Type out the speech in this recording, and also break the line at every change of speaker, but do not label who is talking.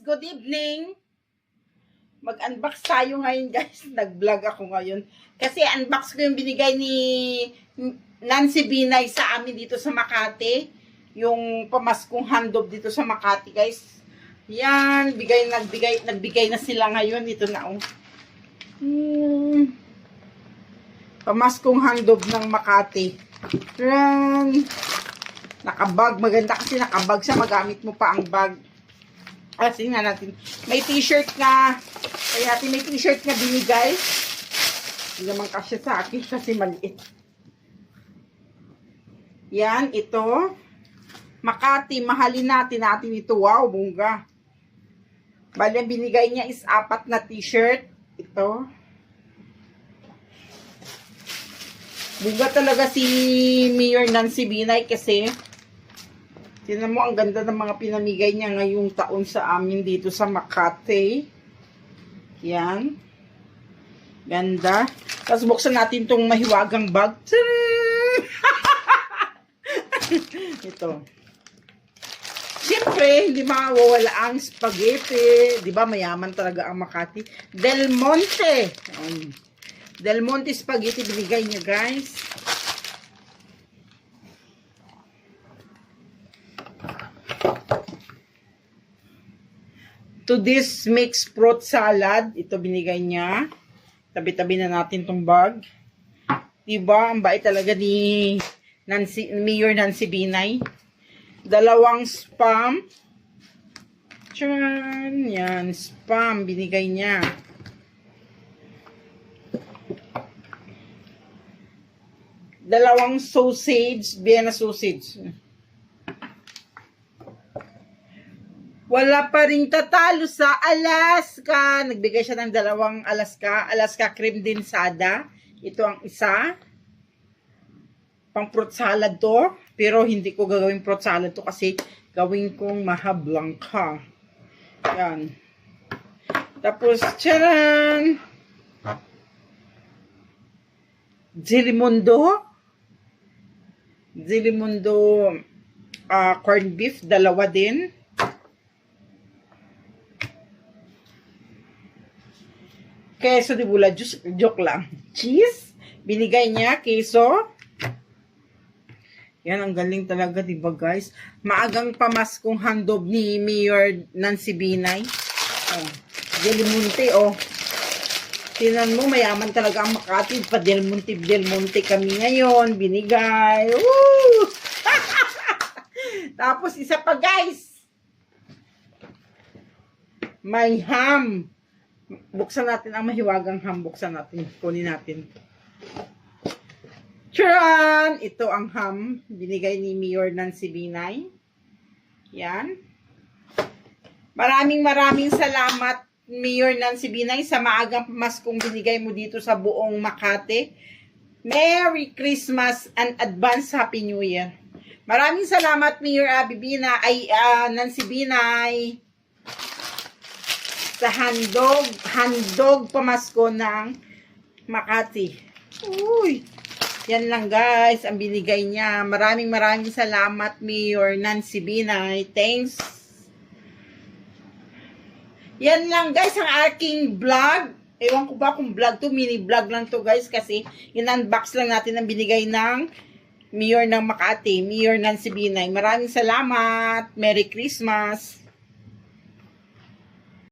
Good evening! Mag-unbox tayo ngayon guys. Nag-vlog ako ngayon. Kasi unbox ko yung binigay ni Nancy Binay sa amin dito sa Makati. Yung pamaskong handog dito sa Makati guys. Yan, nagbigay na sila ngayon. Ito na oh. Pamaskong handog ng Makati. Yan. Nakabag. Maganda kasi nakabag siya. Magamit mo pa ang bag. Tingnan natin. May t-shirt na. Kaya natin may t-shirt na binigay. Hindi naman kasi sa akin kasi maliit. Yan, ito. Makati, mahalin natin ito. Wow, bongga. Bali, ang binigay niya is 4 na t-shirt. Ito. Bongga talaga si Mayor Nancy Binay kasi tingnan mo, ang ganda ng mga pinamigay niya ngayong taon sa amin dito sa Makati. Yan. Ganda. Tapos buksan natin itong mahiwagang bag. Ito. Siyempre, hindi mawawala ang spaghetti. Di ba, mayaman talaga ang Makati. Del Monte. Del Monte spaghetti binigay niya, guys. To this mixed fruit salad, ito binigay niya. Tabi-tabi na natin tong bag. Diba? Ang bait talaga ni Mayor Nancy Binay. 2 spam. Tcharan! Yan, spam binigay niya. Dalawang sausage, Vienna sausage. Wala pa rin tatalo sa Alaska. Nagbigay siya ng 2 Alaska cream densada. Ito ang isa. Pang fruit salad to. Pero hindi ko gagawin fruit salad to kasi gawin kong maha blanca. Yan. Tapos, tcharan! Zilimundo. Zilimundo corned beef. 2 din. Keso di bula, joke lang. Cheese, binigay niya, keso. Yan, ang galing talaga, diba guys? Maagang pamaskong handog ni Mayor Nancy Binay. Oh, Del Monte, oh. Tinan mo, mayaman talaga ang Makati. Pa Del Monte kami ngayon. Binigay. Woo! Tapos, isa pa guys. May ham. Buksan natin ang mahiwagang ham. Buksan natin. Kunin natin. Tcharan! Ito ang ham. Binigay ni Mayor Nancy Binay. Yan. Maraming salamat, Mayor Nancy Binay, sa maagang pamaskong binigay mo dito sa buong Makati. Merry Christmas and advance Happy New Year. Maraming salamat, Mayor Nancy Binay, sa handog pamasko ng Makati. Uy, yan lang guys ang binigay niya. Maraming salamat, Mayor Nancy Binay. Thanks. Yan lang guys ang aking vlog. Ewan ko ba kung vlog to, mini vlog lang to guys kasi in-unbox lang natin ang binigay ng Mayor ng Makati, Mayor Nancy Binay. Maraming salamat. Merry Christmas.